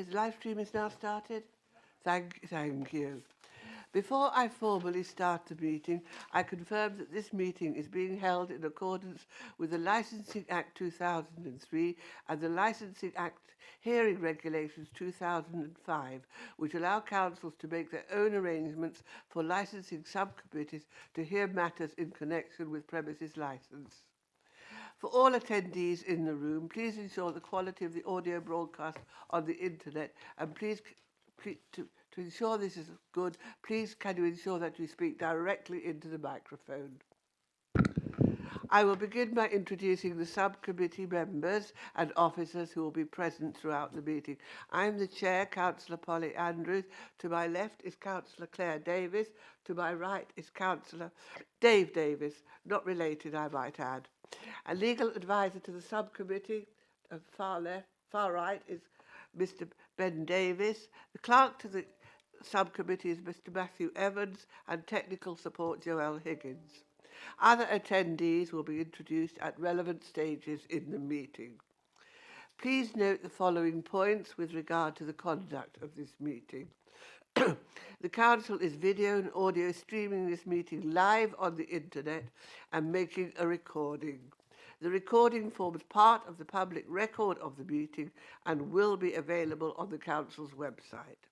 Is the live stream is now started? Thank you. Before I formally start the meeting, I confirm that this meeting is being held in accordance with the Licensing Act 2003 and the Licensing Act Hearing Regulations 2005, which allow councils to make their own arrangements for licensing subcommittees to hear matters in connection with premises licence. For all attendees in the room, please ensure the quality of the audio broadcast on the internet, and please to ensure this is good, please can you ensure that you speak directly into the microphone. I will begin by introducing the subcommittee members and officers who will be present throughout the meeting. I'm the Chair, Councillor Polly Andrews. To my left is Councillor Claire Davis. To my right is Councillor Dave Davis, not related, I might add. A legal advisor to the subcommittee, far right, is Mr. Ben Davis. The clerk to the subcommittee is Mr. Matthew Evans, and technical support Joelle Higgins. Other attendees will be introduced at relevant stages in the meeting. Please note the following points with regard to the conduct of this meeting. The Council is video and audio streaming this meeting live on the internet and making a recording. The recording forms part of the public record of the meeting and will be available on the Council's website.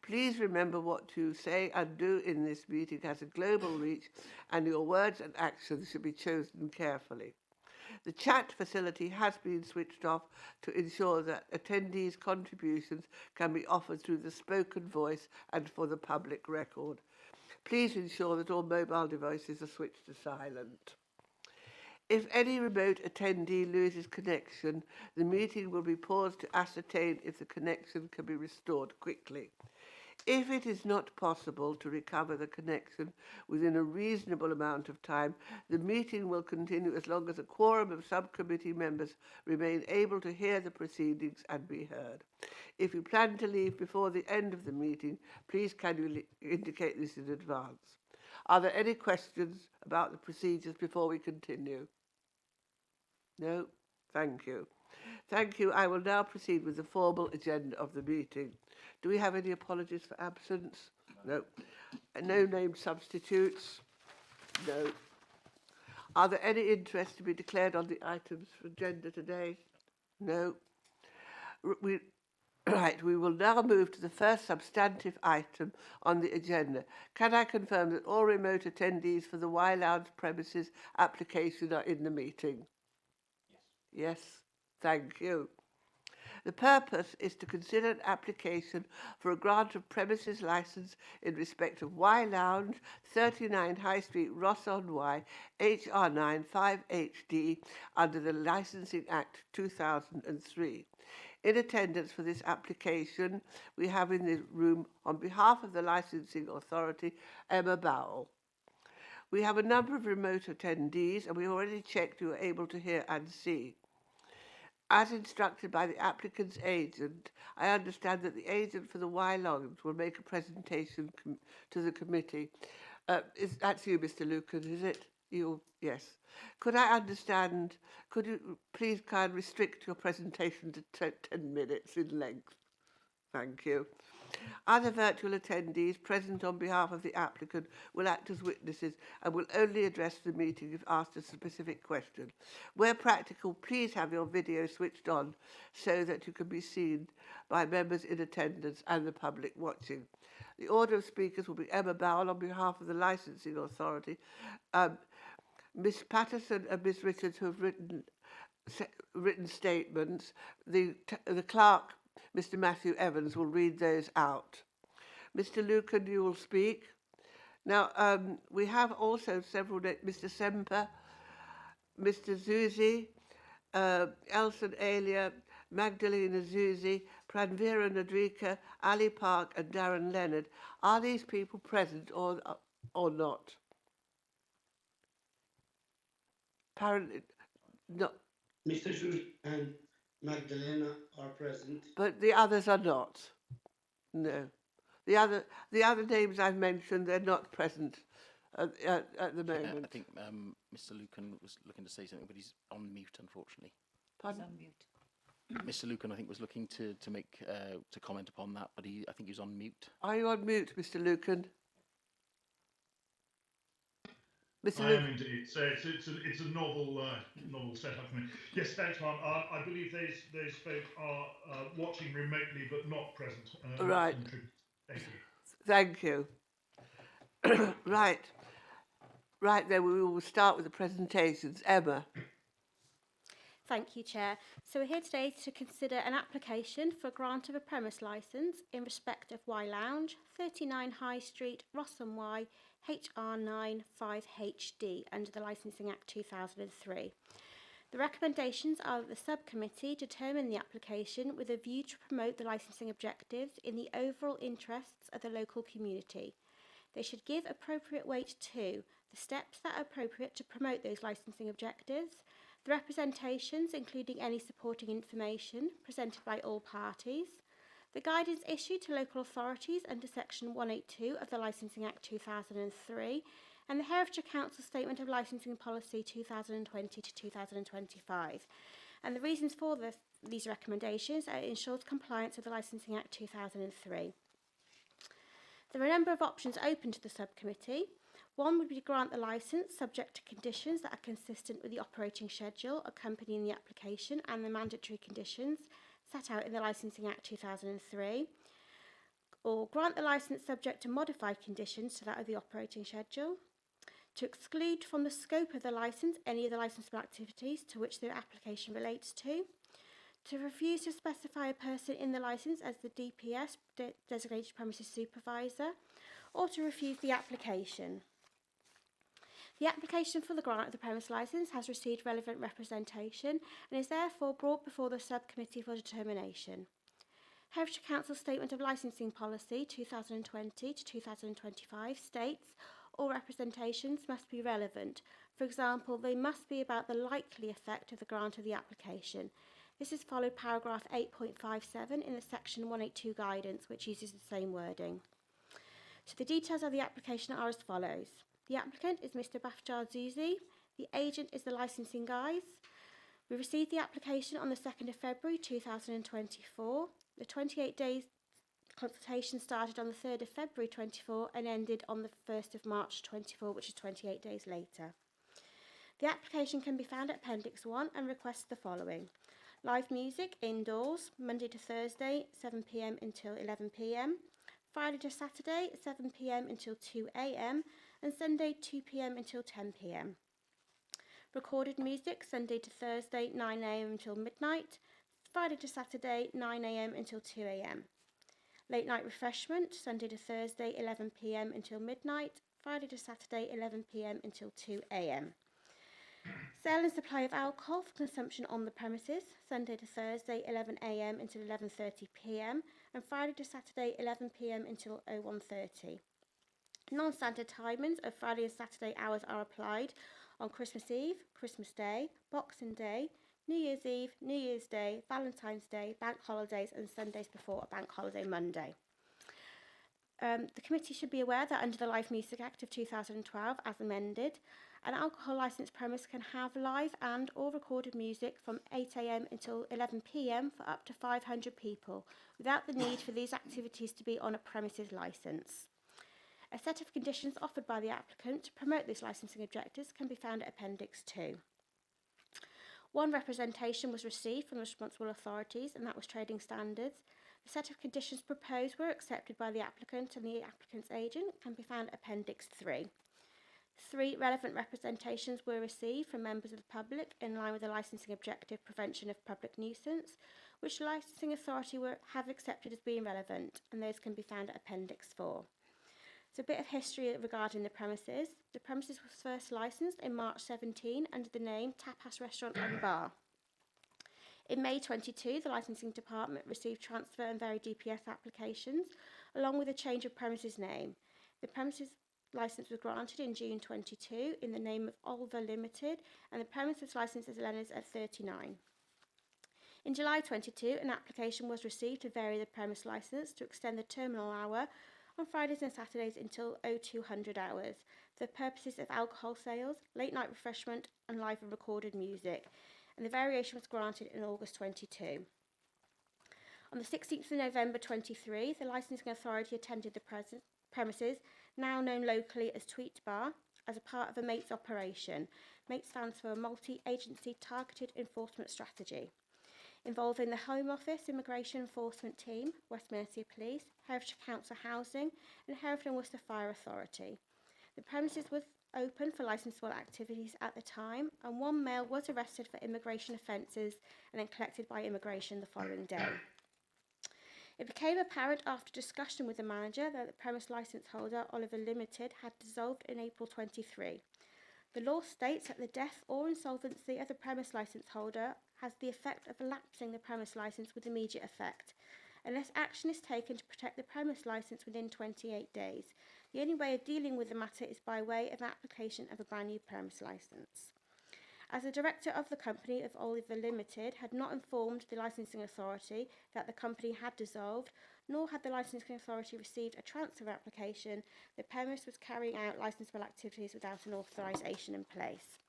Please remember what you say and do in this meeting has a global reach, and your words and actions should be chosen carefully. The chat facility has been switched off to ensure that attendees' contributions can be offered through the spoken voice and for the public record. Please ensure that all mobile devices are switched to silent. If any remote attendee loses connection, the meeting will be paused to ascertain if the connection can be restored quickly. If it is not possible to recover the connection within a reasonable amount of time, the meeting will continue as long as a quorum of subcommittee members remain able to hear the proceedings and be heard. If you plan to leave before the end of the meeting, please can you indicate this in advance. Are there any questions about the procedures before we continue? No? Thank you. Thank you. I will now proceed with the formal agenda of the meeting. Do we have any apologies for absence? No. No named substitutes? No. Are there any interests to be declared on the items for agenda today? No. We will now move to the first substantive item on the agenda. Can I confirm that all remote attendees for the Y Lounge premises application are in the meeting? Yes. Thank you. The purpose is to consider an application for a grant of premises licence in respect of Y Lounge, 39 High Street, Ross-on-Wye, HR9 5HD, under the Licensing Act 2003. In attendance for this application, we have in the room, on behalf of the Licensing Authority, Emma Bowell. We have a number of remote attendees, and we already checked you are able to hear and see. As instructed by the applicant's agent, I understand that the agent for the Y Lounge will make a presentation to the committee. That's you, Mr. Lucan, is it? You? Yes. Could you please kind of restrict your presentation to 10 minutes in length? Thank you. Other virtual attendees present on behalf of the applicant will act as witnesses and will only address the meeting if asked a specific question. Where practical, please have your video switched on so that you can be seen by members in attendance and the public watching. The order of speakers will be Emma Bowell on behalf of the Licensing Authority, Ms. Patterson and Ms. Richards, who have written statements. The clerk, Mr. Matthew Evans, will read those out. Mr. Lucan, you will speak. Now, we have also several, Mr. Semper, Mr. Zuzi, Elson Alia, Magdalena Zuzi, Pranvira Nadrika, Ali Park, and Darren Leonard. Are these people present or not? Apparently not. Mr. Zuzi and Magdalena are present. But the others are not. No. The other names I've mentioned, they're not present at the moment. I think Mr. Lucan was looking to say something, but he's on mute, unfortunately. Pardon? He's on mute. Mr. Lucan, I think, was looking to comment upon that, but I think he was on mute. Are you on mute, Mr. Lucan? Mr. I am Lucan? indeed. So it's a novel setup for me. Yes, thanks, Mark. I believe those folk are watching remotely but not present. Right. Thank you. Thank you. Right. Right then, we will start with the presentations. Emma. Thank you, Chair. So we're here today to consider an application for a grant of a premise licence in respect of Y Lounge, 39 High Street, Ross and Y, HR9 5HD, under the Licensing Act 2003. The recommendations are that the subcommittee determine the application with a view to promote the licensing objectives in the overall interests of the local community. They should give appropriate weight to the steps that are appropriate to promote those licensing objectives, the representations, including any supporting information presented by all parties, the guidance issued to local authorities under Section 182 of the Licensing Act 2003, and the Herefordshire Council Statement of Licensing Policy 2020 to 2025. And the reasons for these recommendations are it ensures compliance with the Licensing Act 2003. There are a number of options open to the subcommittee. One would be to grant the licence subject to conditions that are consistent with the operating schedule accompanying the application and the mandatory conditions set out in the Licensing Act 2003, or grant the licence subject to modified conditions to that of the operating schedule, to exclude from the scope of the licence any of the licensable activities to which the application relates to refuse to specify a person in the licence as the DPS, designated premises supervisor, or to refuse the application. The application for the grant of the premise licence has received relevant representation and is therefore brought before the subcommittee for determination. Herefordshire Council Statement of Licensing Policy 2020 to 2025 states all representations must be relevant. For example, they must be about the likely effect of the grant of the application. This is followed paragraph 8.57 in the Section 182 guidance, which uses the same wording. So the details of the application are as follows. The applicant is Mr. Bafjar Zuzi. The agent is the licensing guys. We received the application on the 2nd of February 2024. The 28 days consultation started on the 3rd of February 24 and ended on the 1st of March 24, which is 28 days later. The application can be found at Appendix 1 and requests the following. Live music indoors, Monday to Thursday, 7 p.m. until 11 p.m, Friday to Saturday, 7 p.m. until 2 a.m, and Sunday, 2 p.m. until 10 p.m. Recorded music, Sunday to Thursday, 9 a.m. until midnight, Friday to Saturday, 9 a.m. until 2 a.m. Late night refreshment, Sunday to Thursday, 11 p.m. until midnight, Friday to Saturday, 11 p.m. until 2 a.m. Sale and supply of alcohol for consumption on the premises, Sunday to Thursday, 11 a.m. until 11:30 p.m, and Friday to Saturday, 11 p.m. until 01:30. Non-standard timings of Friday and Saturday hours are applied on Christmas Eve, Christmas Day, Boxing Day, New Year's Eve, New Year's Day, Valentine's Day, bank holidays and Sundays before a bank holiday Monday. The committee should be aware that under the Live Music Act of 2012, as amended, an alcohol licensed premise can have live and or recorded music from 8 a.m. until 11 p.m. for up to 500 people, without the need for these activities to be on a premises licence. A set of conditions offered by the applicant to promote these licensing objectives can be found at Appendix 2. One representation was received from the responsible authorities, and that was Trading Standards. The set of conditions proposed were accepted by the applicant and the applicant's agent can be found at Appendix 3. 3 relevant representations were received from members of the public in line with the licensing objective prevention of public nuisance, which the licensing authority have accepted as being relevant, and those can be found at Appendix 4. So a bit of history regarding the premises. The premises was first licensed in March 17 under the name Tapas Restaurant and Bar. In May 22, the licensing department received transfer and varied DPS applications, along with a change of premises name. The premises licence was granted in June 22 in the name of Olva Limited, and the premises licence is Leonard's at 39. In July 22, an application was received to vary the premise licence to extend the terminal hour on Fridays and Saturdays until 0200 hours for purposes of alcohol sales, late night refreshment and live and recorded music, and the variation was granted in August 22. On the 16th of November 23, the licensing authority attended the premises, now known locally as Tweet Bar, as a part of a MATES operation. MATES stands for a Multi-Agency Targeted Enforcement Strategy, involving the Home Office Immigration Enforcement Team, West Mercia Police, Herefordshire Council Housing and Hereford and Worcester Fire Authority. The premises was open for licensable activities at the time, and one male was arrested for immigration offences and then collected by immigration the following day. It became apparent after discussion with the manager that the premise licence holder, Oliver Limited, had dissolved in April 23. The law states that the death or insolvency of the premise licence holder has the effect of lapsing the premise licence with immediate effect, unless action is taken to protect the premise licence within 28 days. The only way of dealing with the matter is by way of application of a brand new premise licence. As the director of the company of Oliver Limited had not informed the licensing authority that the company had dissolved, nor had the licensing authority received a transfer application, the premise was carrying out licensable activities without an authorisation in place.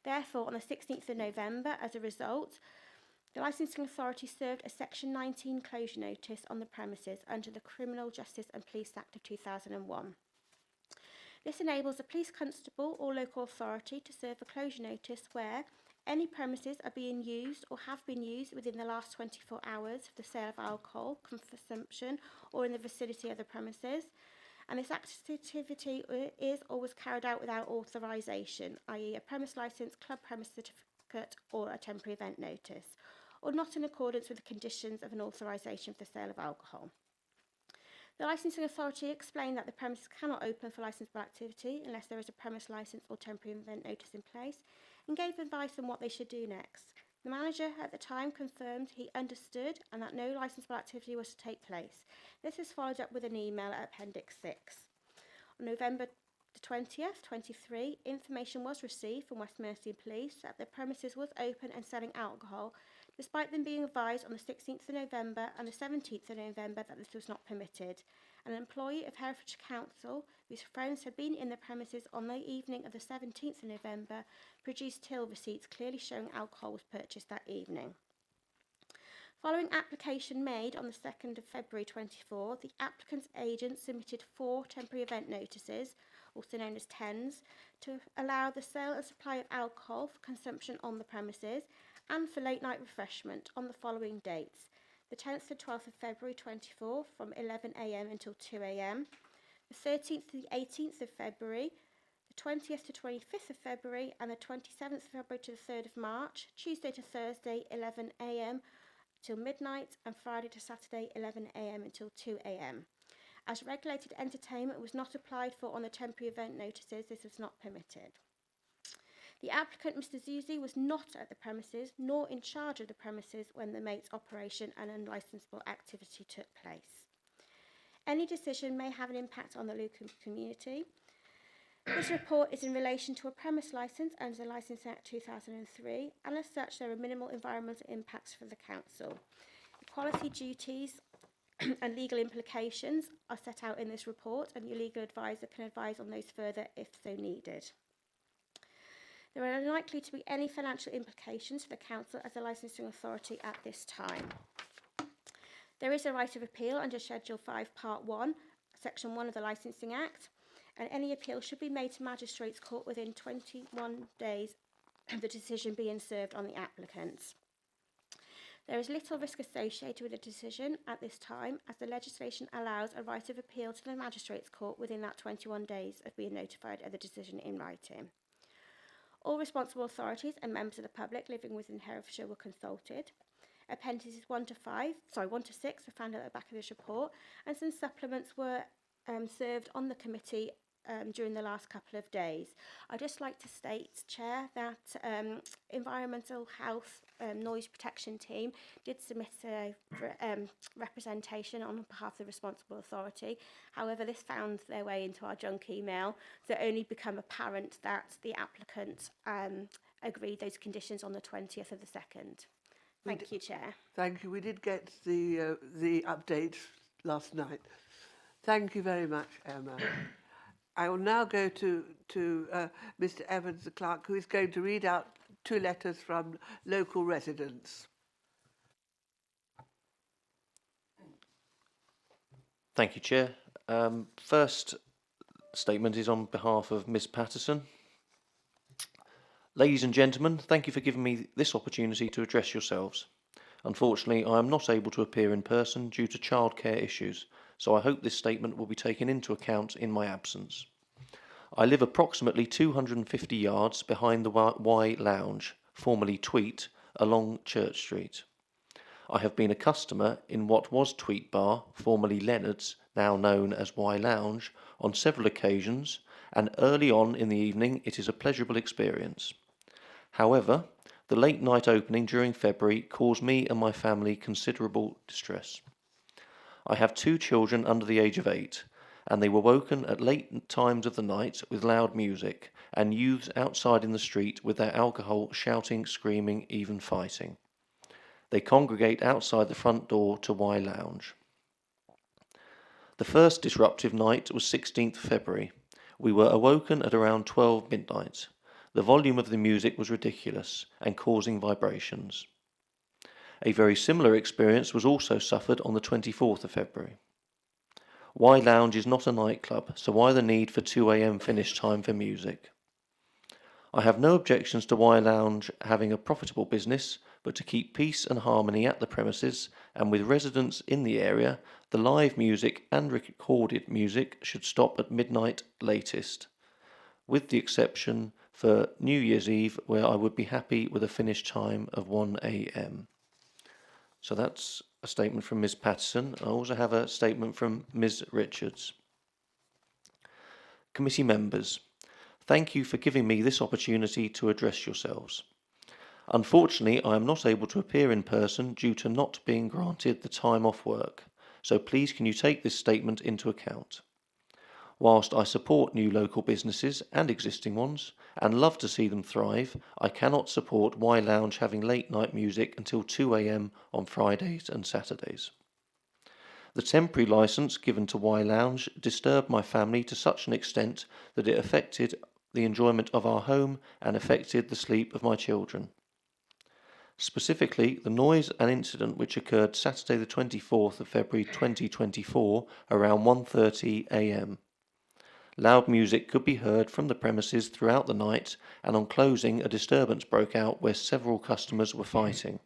Therefore, on the 16th of November, as a result, the licensing authority served a Section 19 closure notice on the premises under the Criminal Justice and Police Act of 2001. This enables a police constable or local authority to serve a closure notice where any premises are being used or have been used within the last 24 hours for the sale of alcohol, consumption, or in the vicinity of the premises, and this activity is or was carried out without authorisation, i.e. a premise licence, club premise certificate, or a temporary event notice, or not in accordance with the conditions of an authorisation for the sale of alcohol. The licensing authority explained that the premises cannot open for licensable activity unless there is a premise licence or temporary event notice in place, and gave advice on what they should do next. The manager at the time confirmed he understood and that no licensable activity was to take place. This is followed up with an email at Appendix 6. On November the 20th, 23, information was received from West Mercia Police that the premises was open and selling alcohol, despite them being advised on the 16th of November and the 17th of November that this was not permitted. An employee of Herefordshire Council, whose friends had been in the premises on the evening of the 17th of November, produced till receipts clearly showing alcohol was purchased that evening. Following application made on the 2nd of February 24, the applicant's agent submitted 4 temporary event notices, also known as TENs, to allow the sale and supply of alcohol for consumption on the premises and for late night refreshment on the following dates: the 10th to 12th of February 24 from 11 a.m. until 2 a.m, the 13th to the 18th of February, the 20th to 25th of February, and the 27th of February to the 3rd of March, Tuesday to Thursday 11 a.m. till midnight, and Friday to Saturday 11 a.m. until 2 a.m. As regulated entertainment was not applied for on the temporary event notices, this was not permitted. The applicant, Mr. Zuzi, was not at the premises nor in charge of the premises when the MATES operation and unlicensable activity took place. Any decision may have an impact on the local community. This report is in relation to a premise licence under the Licensing Act 2003, and as such there are minimal environmental impacts for the council. Equality duties and legal implications are set out in this report, and your legal advisor can advise on those further if so needed. There are unlikely to be any financial implications for the council as a licensing authority at this time. There is a right of appeal under Schedule 5 Part 1, Section 1 of the Licensing Act, and any appeal should be made to Magistrates Court within 21 days of the decision being served on the applicants. There is little risk associated with the decision at this time, as the legislation allows a right of appeal to the Magistrates Court within that 21 days of being notified of the decision in writing. All responsible authorities and members of the public living within Herefordshire were consulted. Appendices 1 to 6 are found at the back of this report, and some supplements were served on the committee during the last couple of days. I'd just like to state, Chair, that Environmental Health Noise Protection Team did submit a representation on behalf of the responsible authority. However, this found their way into our junk email, so it only became apparent that the applicant agreed those conditions on the 20th of the 2nd. Thank you, Chair. Thank you. We did get the update last night. Thank you very much, Emma. I will now go to Mr. Evans, the clerk, who is going to read out 2 letters from local residents. Thank you, Chair. First statement is on behalf of Ms Patterson. Ladies and gentlemen, thank you for giving me this opportunity to address yourselves. Unfortunately, I am not able to appear in person due to childcare issues, so I hope this statement will be taken into account in my absence. I live approximately 250 yards behind the Y Lounge, formerly Tweet, along Church Street. I have been a customer in what was Tweet Bar, formerly Leonard's, now known as Y Lounge, on several occasions, and early on in the evening it is a pleasurable experience. However, the late night opening during February caused me and my family considerable distress. I have 2 children under the age of 8, and they were woken at late times of the night with loud music, and youths outside in the street with their alcohol shouting, screaming, even fighting. They congregate outside the front door to Y Lounge. The first disruptive night was 16th February. We were awoken at around 12 midnight. The volume of the music was ridiculous and causing vibrations. A very similar experience was also suffered on the 24th of February. Y Lounge is not a nightclub, so why the need for 2 a.m. finish time for music? I have no objections to Y Lounge having a profitable business, but to keep peace and harmony at the premises and with residents in the area, the live music and recorded music should stop at midnight latest, with the exception for New Year's Eve, where I would be happy with a finish time of 1 a.m. So that's a statement from Ms Patterson. I also have a statement from Ms Richards. Committee members, thank you for giving me this opportunity to address yourselves. Unfortunately, I am not able to appear in person due to not being granted the time off work, so please can you take this statement into account. Whilst I support new local businesses and existing ones, and love to see them thrive, I cannot support Y Lounge having late night music until 2 a.m. on Fridays and Saturdays. The temporary licence given to Y Lounge disturbed my family to such an extent that it affected the enjoyment of our home and affected the sleep of my children. Specifically, the noise and incident which occurred Saturday the 24th of February 2024 around 1:30 a.m. Loud music could be heard from the premises throughout the night, and on closing a disturbance broke out where several customers were fighting.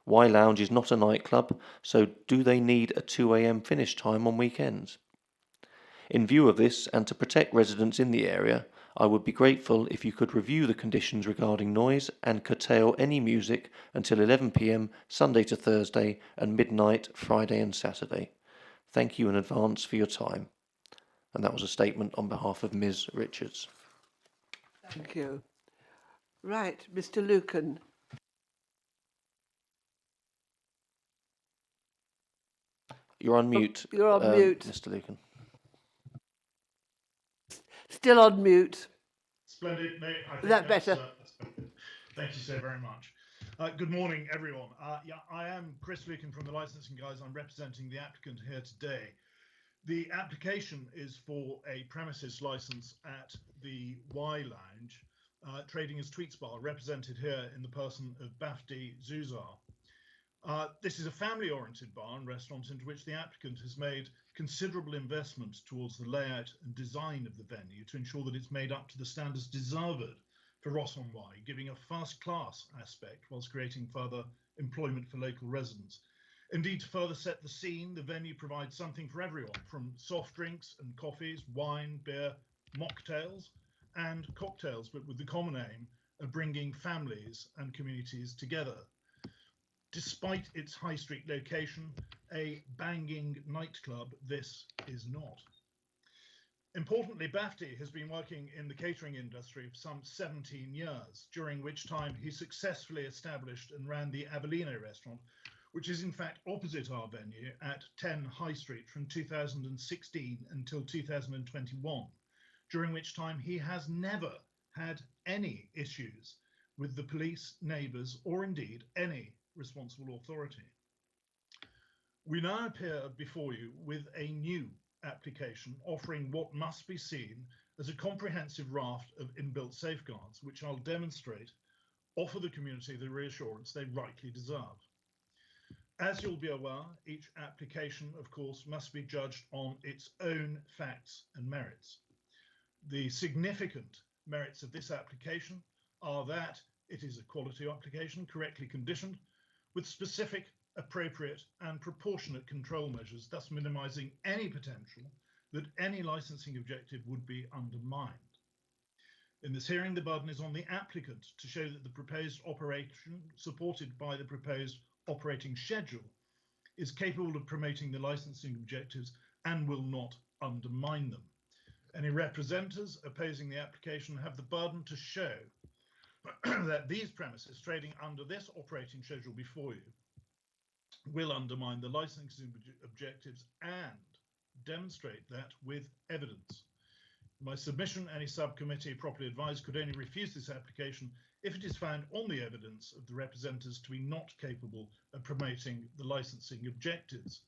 Y Lounge is not a nightclub, so do they need a 2 a.m. finish time on weekends? In view of this, and to protect residents in the area, I would be grateful if you could review the conditions regarding noise and curtail any music until 11 p.m. Sunday to Thursday and midnight Friday and Saturday. Thank you in advance for your time. And that was a statement on behalf of Ms Richards. Thank you. Right, Mr Lucan. You're on mute. You're on mute. Mr Lucan. Still on mute. Splendid. No, I think That better? that's better. Thank you so very much. Good morning, everyone. Yeah, I am Chris Lucan from the licensing guys. I'm representing the applicant here today. The application is for a premises license at the Y Lounge, trading as Tweets Bar, represented here in the person of Bafti Zuzar. This is a family-oriented bar and restaurant into which the applicant has made considerable investment towards the layout and design of the venue to ensure that it's made up to the standards deserved for Ross-on-Wye, giving a first-class aspect whilst creating further employment for local residents. Indeed, to further set the scene, the venue provides something for everyone, from soft drinks and coffees, wine, beer, mocktails, and cocktails, but with the common aim of bringing families and communities together. Despite its high street location, a banging nightclub, this is not. Importantly, Bafti has been working in the catering industry for some 17 years, during which time he successfully established and ran the Avellino restaurant, which is in fact opposite our venue at 10 High Street from 2016 until 2021, during which time he has never had any issues with the police, neighbours, or indeed any responsible authority. We now appear before you with a new application offering what must be seen as a comprehensive raft of inbuilt safeguards, which I'll demonstrate offer the community the reassurance they rightly deserve. As you'll be aware, each application, of course, must be judged on its own facts and merits. The significant merits of this application are that it is a quality application, correctly conditioned, with specific, appropriate and proportionate control measures, thus minimising any potential that any licensing objective would be undermined. In this hearing, the burden is on the applicant to show that the proposed operation, supported by the proposed operating schedule, is capable of promoting the licensing objectives and will not undermine them. Any representatives opposing the application have the burden to show that these premises trading under this operating schedule before you will undermine the licensing objectives and demonstrate that with evidence. My submission, any subcommittee properly advised could only refuse this application if it is found on the evidence of the representatives to be not capable of promoting the licensing objectives.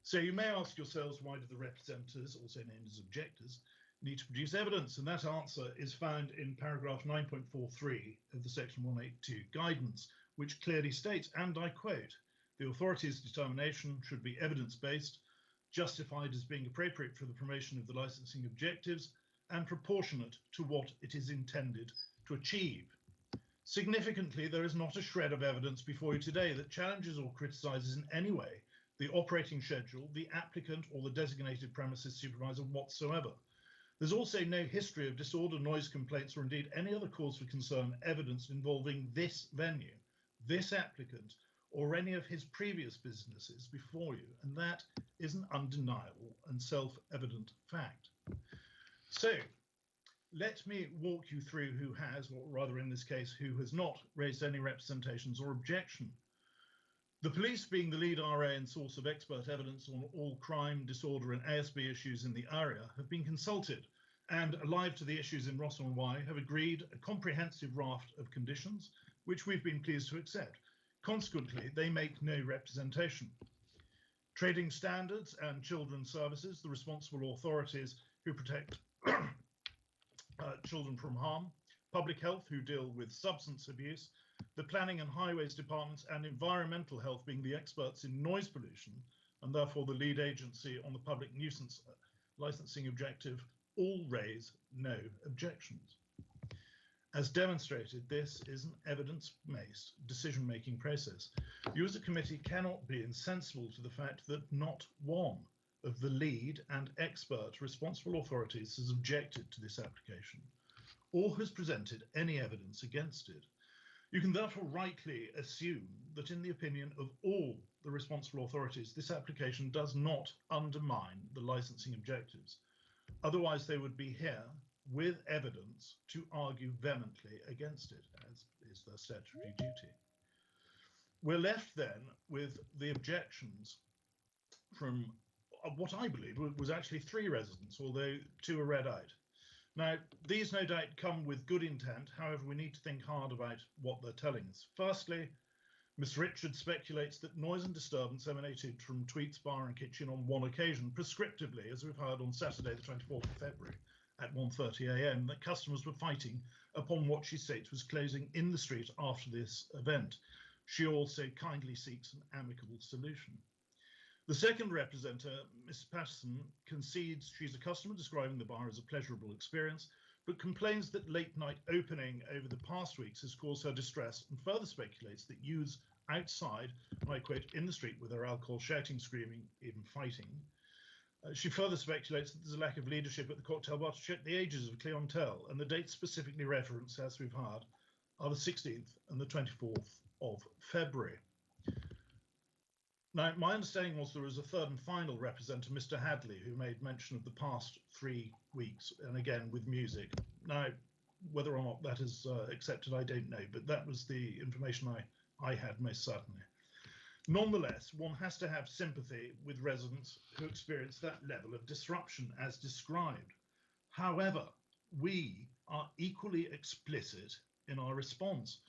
So you may ask yourselves, why do the representatives, also named as objectors, need to produce evidence? And that answer is found in paragraph 9.43 of the section 182 guidance, which clearly states, and I quote, the authority's determination should be evidence-based, justified as being appropriate for the promotion of the licensing objectives, and proportionate to what it is intended to achieve. Significantly, there is not a shred of evidence before you today that challenges or criticises in any way the operating schedule, the applicant or the designated premises supervisor whatsoever. There's also no history of disorder, noise complaints, or indeed any other cause for concern evidence involving this venue, this applicant, or any of his previous businesses before you, and that is an undeniable and self-evident fact. So let me walk you through who has, or rather in this case, who has not raised any representations or objection. The police, being the lead RA and source of expert evidence on all crime, disorder and ASB issues in the area, have been consulted and, alive to the issues in Ross and Wye, have agreed a comprehensive raft of conditions, which we've been pleased to accept. Consequently, they make no representation. Trading Standards and Children's Services, the responsible authorities who protect children from harm, Public Health, who deal with substance abuse, the Planning and Highways Departments, and Environmental Health, being the experts in noise pollution, and therefore the lead agency on the public nuisance licensing objective, all raise no objections. As demonstrated, this is an evidence-based decision-making process. You as a committee cannot be insensible to the fact that not one of the lead and expert responsible authorities has objected to this application or has presented any evidence against it. You can therefore rightly assume that in the opinion of all the responsible authorities, this application does not undermine the licensing objectives. Otherwise, they would be here with evidence to argue vehemently against it, as is their statutory duty. We're left then with the objections from what I believe was actually 3 residents, although 2 are read out. Now, these no doubt come with good intent. However, we need to think hard about what they're telling us. Firstly, Miss Richards speculates that noise and disturbance emanated from Tweets Bar and Kitchen on one occasion, prescriptively, as we've heard on Saturday, the 24th of February at 1:30 a.m, that customers were fighting upon what she states was closing in the street after this event. She also kindly seeks an amicable solution. The second representative, Ms. Patterson, concedes she's a customer, describing the bar as a pleasurable experience, but complains that late night opening over the past weeks has caused her distress, and further speculates that youths outside, and I quote, in the street with their alcohol, shouting, screaming, even fighting. She further speculates that there's a lack of leadership at the cocktail bar to check the ages of clientele, and the dates specifically referenced, as we've heard, are the 16th and the 24th of February. Now, my understanding was there was a third and final representative, Mr. Hadley, who made mention of the past 3 weeks, and again with music. Now, whether or not that is accepted, I don't know, but that was the information I had most certainly. Nonetheless, one has to have sympathy with residents who experience that level of disruption as described. However, we are equally explicit in our response.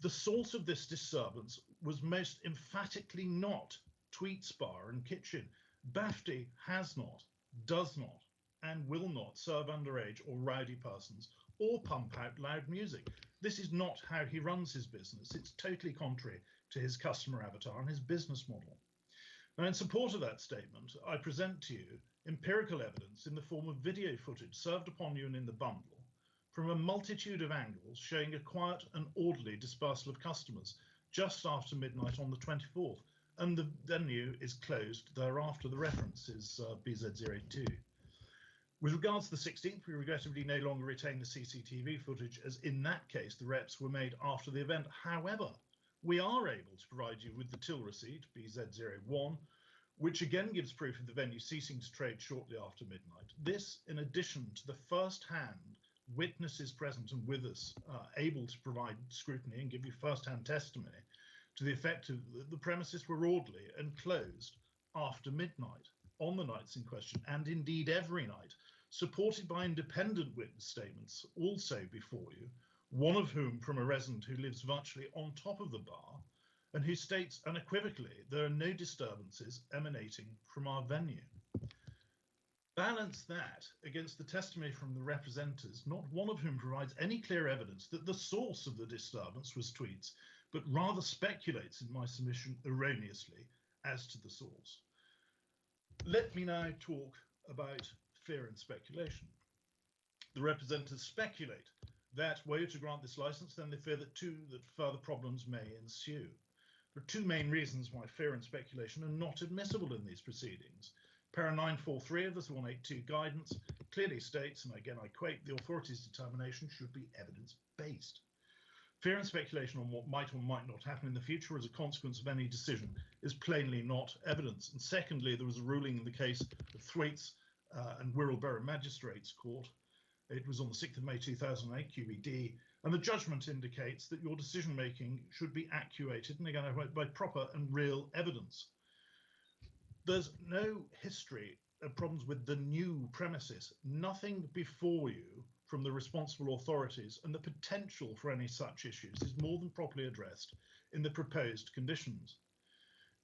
The source of this disturbance was most emphatically not Tweets Bar and Kitchen. BAFTI has not, does not, and will not serve underage or rowdy persons or pump out loud music. This is not how he runs his business. It's totally contrary to his customer avatar and his business model. Now, in support of that statement, I present to you empirical evidence in the form of video footage served upon you and in the bundle from a multitude of angles showing a quiet and orderly dispersal of customers just after midnight on the 24th, and the venue is closed thereafter. The reference is BZ02. With regards to the 16th, we regrettably no longer retain the CCTV footage, as in that case the reps were made after the event. However, we are able to provide you with the till receipt, BZ01, which again gives proof of the venue ceasing to trade shortly after midnight. This, in addition to the first-hand witnesses present and with us, able to provide scrutiny and give you first-hand testimony to the effect of the premises were orderly and closed after midnight on the nights in question, and indeed every night, supported by independent witness statements also before you, one of whom from a resident who lives virtually on top of the bar and who states unequivocally there are no disturbances emanating from our venue. Balance that against the testimony from the representatives, not one of whom provides any clear evidence that the source of the disturbance was tweets, but rather speculates in my submission erroneously as to the source. Let me now talk about fear and speculation. The representatives speculate that were you to grant this license, then they fear that further problems may ensue. There are two main reasons why fear and speculation are not admissible in these proceedings. Para 943 of the 182 guidance clearly states, and again I quote, the authority's determination should be evidence-based. Fear and speculation on what might or might not happen in the future as a consequence of any decision is plainly not evidence. And secondly, there was a ruling in the case of Thwaites and Wirral Borough Magistrates Court. It was on the 6th of May 2008, QED, and the judgment indicates that your decision-making should be actuated, and again, by proper and real evidence. There's no history of problems with the new premises, nothing before you from the responsible authorities, and the potential for any such issues is more than properly addressed in the proposed conditions.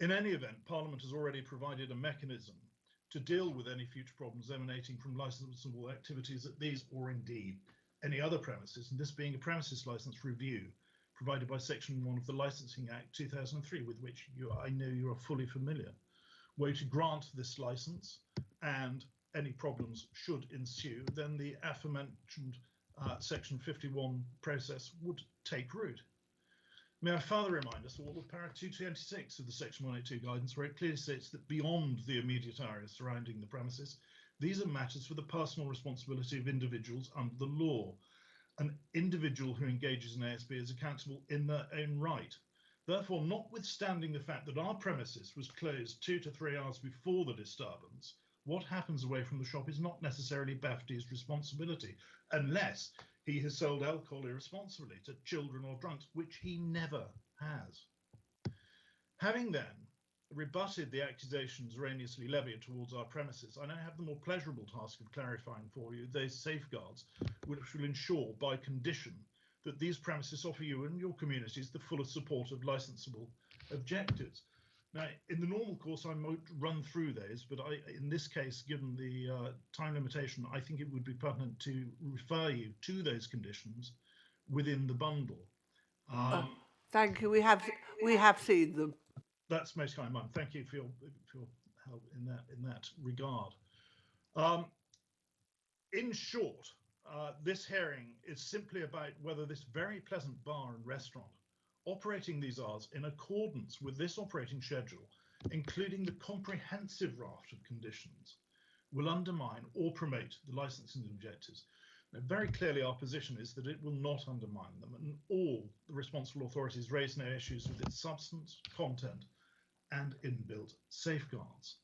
In any event, Parliament has already provided a mechanism to deal with any future problems emanating from licensable activities at these or indeed any other premises, and this being a premises license review provided by Section 1 of the Licensing Act 2003, with which I know you are fully familiar. Were you to grant this license and any problems should ensue, then the aforementioned Section 51 process would take root. May I further remind us all of Para 226 of the Section 182 guidance, where it clearly states that beyond the immediate area surrounding the premises, these are matters for the personal responsibility of individuals under the law. An individual who engages in ASB is accountable in their own right. Therefore, notwithstanding the fact that our premises was closed 2 to 3 hours before the disturbance, what happens away from the shop is not necessarily BAFTI's responsibility, unless he has sold alcohol irresponsibly to children or drunks, which he never has. Having then rebutted the accusations erroneously levied towards our premises, I now have the more pleasurable task of clarifying for you those safeguards which will ensure by condition that these premises offer you and your communities the fullest support of licensable objectives. Now, in the normal course, I might run through those, but in this case, given the time limitation, I think it would be pertinent to refer you to those conditions within the bundle. Thank you. We have seen them. That's most kind, Mum. Thank you for your help in that regard. In short, this hearing is simply about whether this very pleasant bar and restaurant operating these hours in accordance with this operating schedule, including the comprehensive raft of conditions, will undermine or promote the licensing objectives. Now, very clearly our position is that it will not undermine them, and all the responsible authorities raise no issues with its substance, content, and inbuilt safeguards.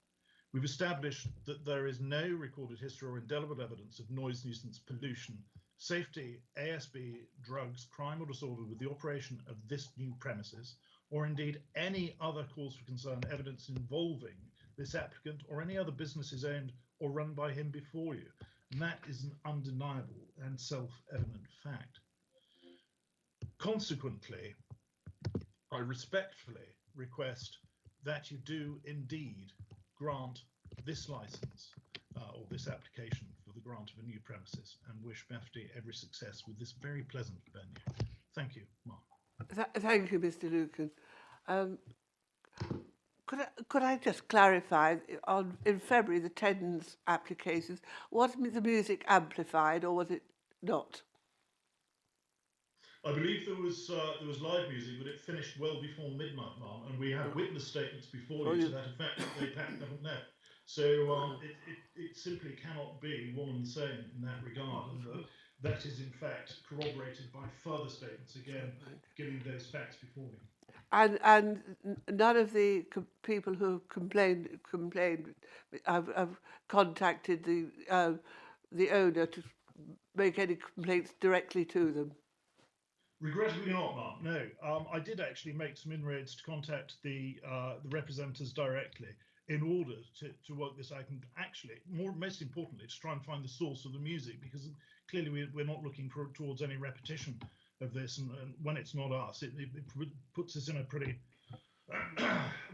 We've established that there is no recorded history or indelible evidence of noise, nuisance, pollution, safety, ASB, drugs, crime or disorder with the operation of this new premises, or indeed any other cause for concern evidence involving this applicant or any other businesses owned or run by him before you. And that is an undeniable and self-evident fact. Consequently, I respectfully request that you do indeed grant this license or this application for the grant of a new premises, and wish BAFTI every success with this very pleasant venue. Thank you, Mark. Thank you, Mr. Lucan. Could I just clarify, in February, the TENS applications, was the music amplified or was it not? I believe there was live music, but it finished well before midnight, Ma'am, and we had witness statements before you to that effect that they haven't left. So it simply cannot be one and the same in that regard, and that is in fact corroborated by further statements, again giving those facts before me. And none of the people who complained have contacted the owner to make any complaints directly to them. Regrettably not, Mark. No, I did actually make some inroads to contact the representatives directly in order to work this out, and actually, most importantly, to try and find the source of the music, because clearly we're not looking towards any repetition of this, and when it's not us, it puts us in a pretty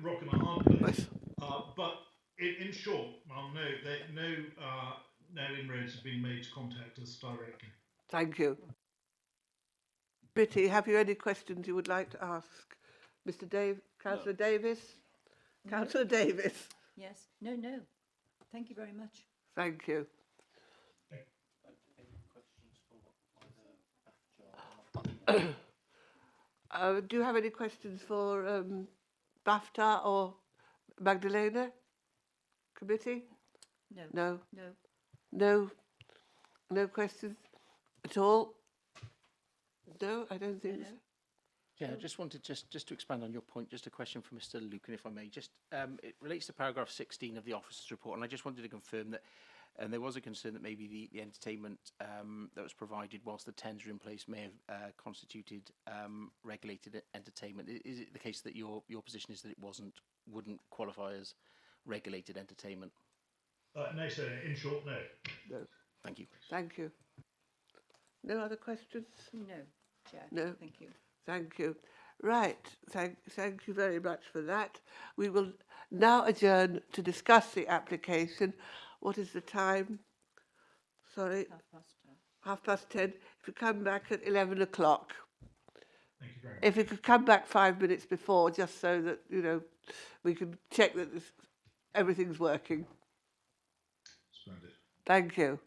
rock and a hard place. But in short, Mark, no inroads have been made to contact us directly. Thank you. Bitty, have you any questions you would like to ask? Mr. Councillor Davis? Councillor Davis? Yes. No. Thank you very much. Thank you. Do you have any questions for BAFTA or Magdalena committee? No. No questions at all? No, I don't think so. Yeah, I just wanted just to expand on your point, just a question for Mr. Lucan, if I may. Just it relates to paragraph 16 of the officer's report, and I just wanted to confirm that there was a concern that maybe the entertainment that was provided whilst the tender in place may have constituted regulated entertainment. Is it the case that your position is that it wouldn't qualify as regulated entertainment? No, sir. In short, no. No. Thank you. Thank you. No other questions? No, Chair. No. Thank you. Thank you. Right. Thank you very much for that. We will now adjourn to discuss the application. What is the time? Sorry. 10:30. 10:30. If you come back at 11 o'clock. Thank you very much. If you could come back 5 minutes before, just so that, we can check that everything's working. Splendid. Thank you.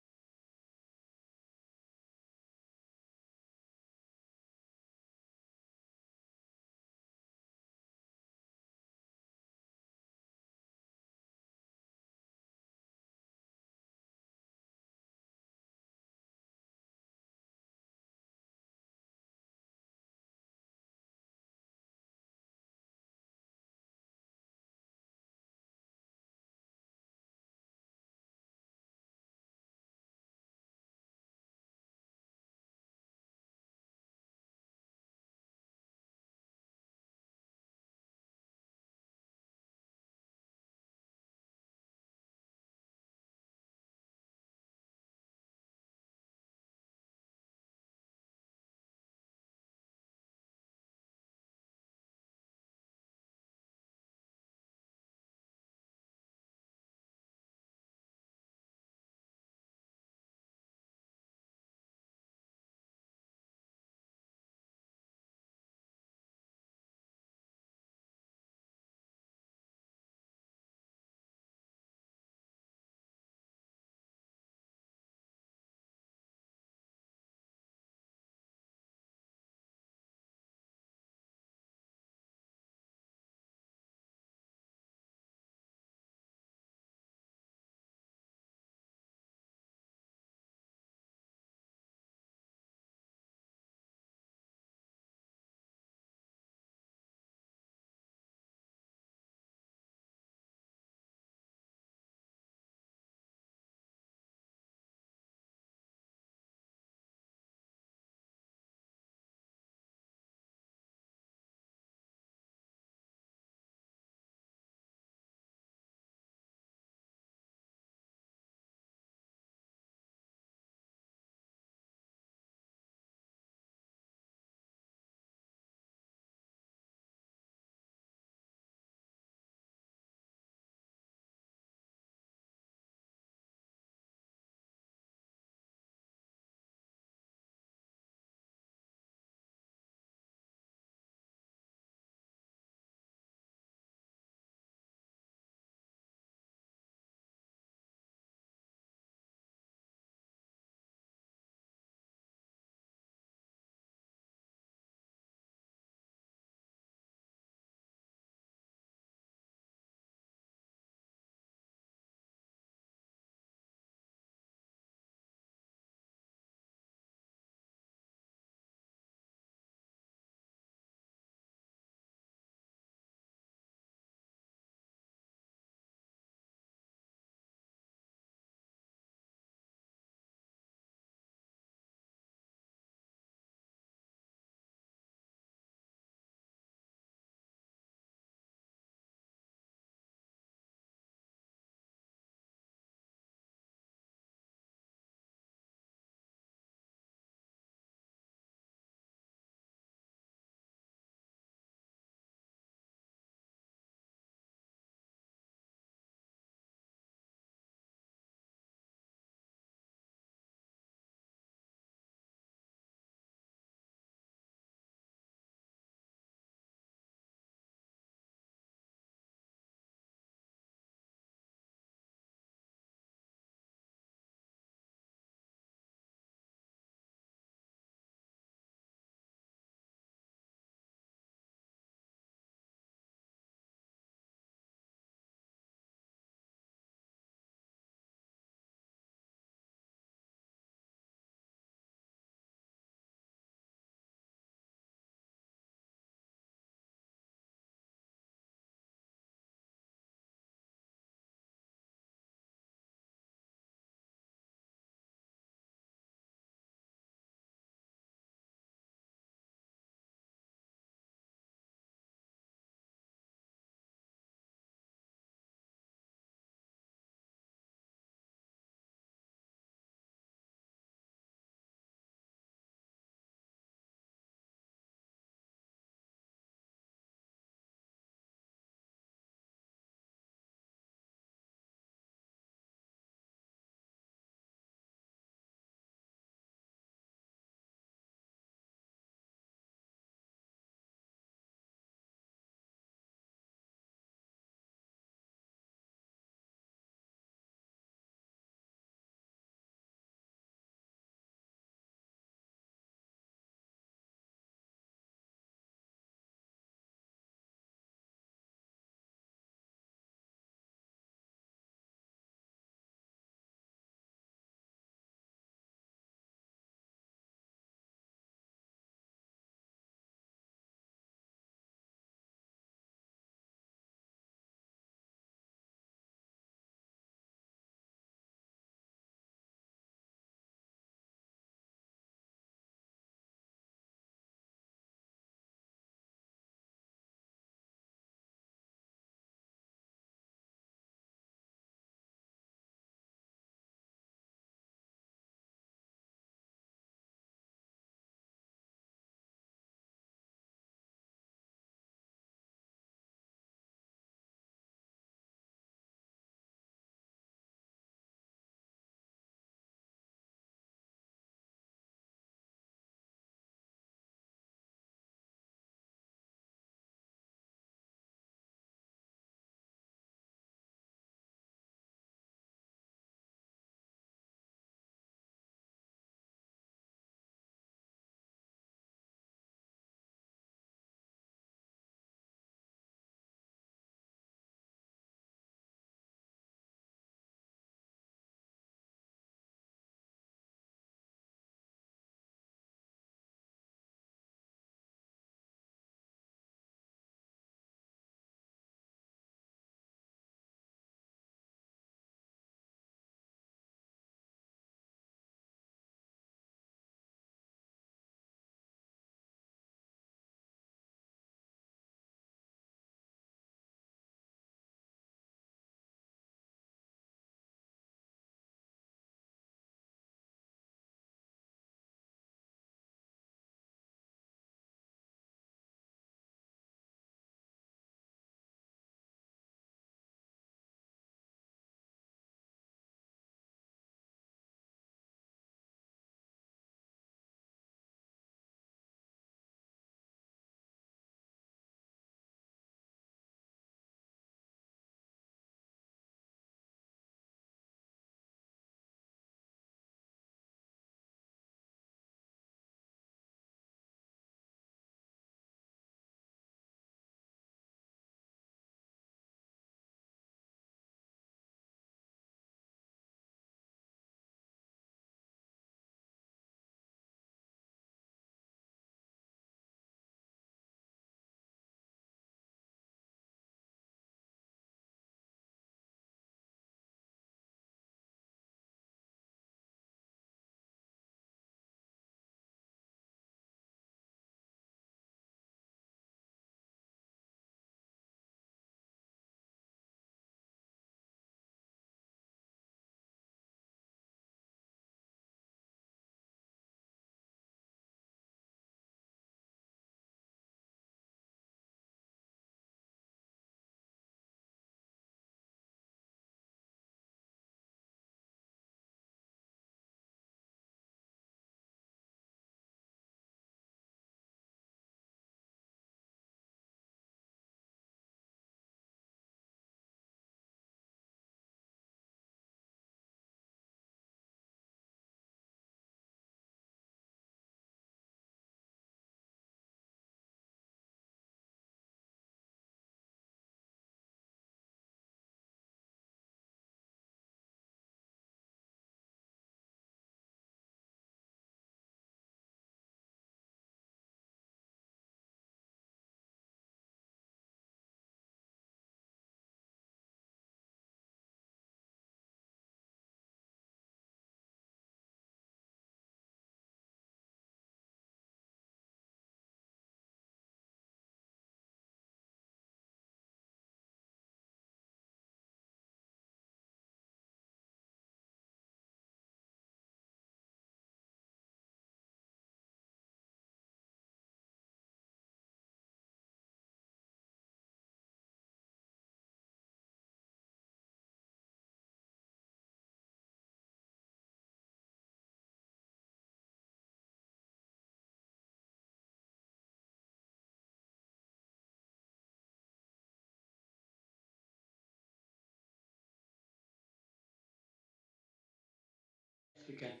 applicant.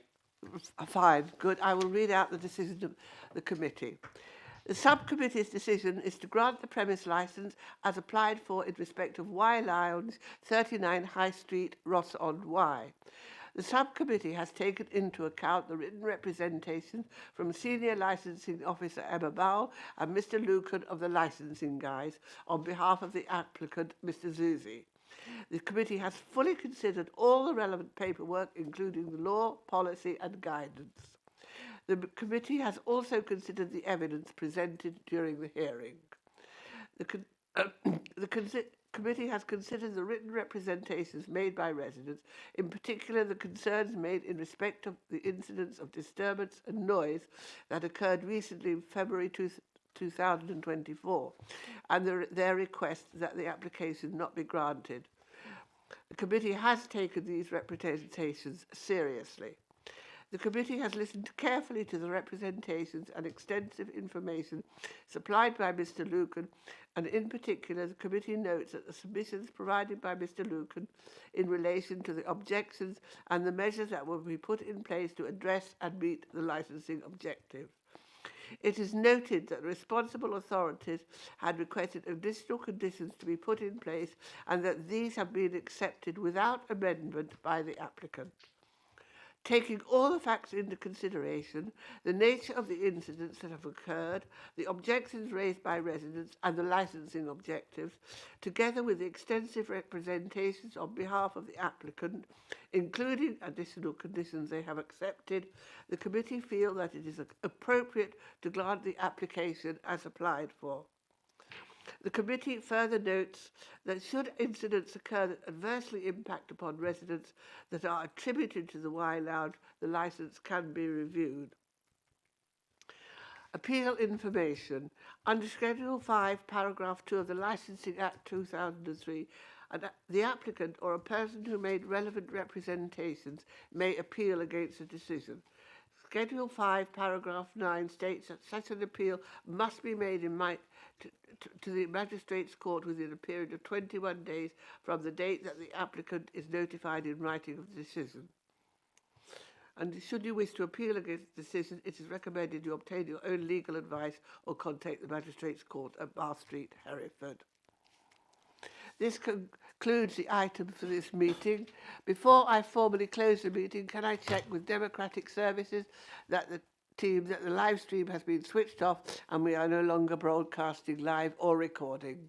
Fine, good. I will read out the decision of the committee. The subcommittee's decision is to grant the premise licence as applied for in respect of Y Lounge, 39 High Street, Ross-on-Wye. The subcommittee has taken into account the written representation from Senior Licensing Officer Emma Bowell and Mr. Lucan of the Licensing Guys on behalf of the applicant, Mr. Zuzi. The committee has fully considered all the relevant paperwork, including the law, policy and guidance. The committee has also considered the evidence presented during the hearing. The committee has considered the written representations made by residents, in particular the concerns made in respect of the incidents of disturbance and noise that occurred recently in February 2024, and their request that the application not be granted. The committee has taken these representations seriously. The committee has listened carefully to the representations and extensive information supplied by Mr. Lucan, and in particular the committee notes that the submissions provided by Mr. Lucan in relation to the objections and the measures that will be put in place to address and meet the licensing objectives. It is noted that responsible authorities had requested additional conditions to be put in place and that these have been accepted without amendment by the applicant. Taking all the facts into consideration, the nature of the incidents that have occurred, the objections raised by residents and the licensing objectives, together with the extensive representations on behalf of the applicant, including additional conditions they have accepted, the committee feel that it is appropriate to grant the application as applied for. The committee further notes that should incidents occur that adversely impact upon residents that are attributed to the Y Lounge, the licence can be reviewed. Appeal information. Under Schedule 5, Paragraph 2 of the Licensing Act 2003, the applicant or a person who made relevant representations may appeal against a decision. Schedule 5, Paragraph 9 states that such an appeal must be made to the Magistrates' Court within a period of 21 days from the date that the applicant is notified in writing of the decision. And should you wish to appeal against the decision, it is recommended you obtain your own legal advice or contact the Magistrates' Court at Bar Street, Hereford. This concludes the item for this meeting. Before I formally close the meeting, can I check with Democratic Services that the live stream has been switched off and we are no longer broadcasting live or recording?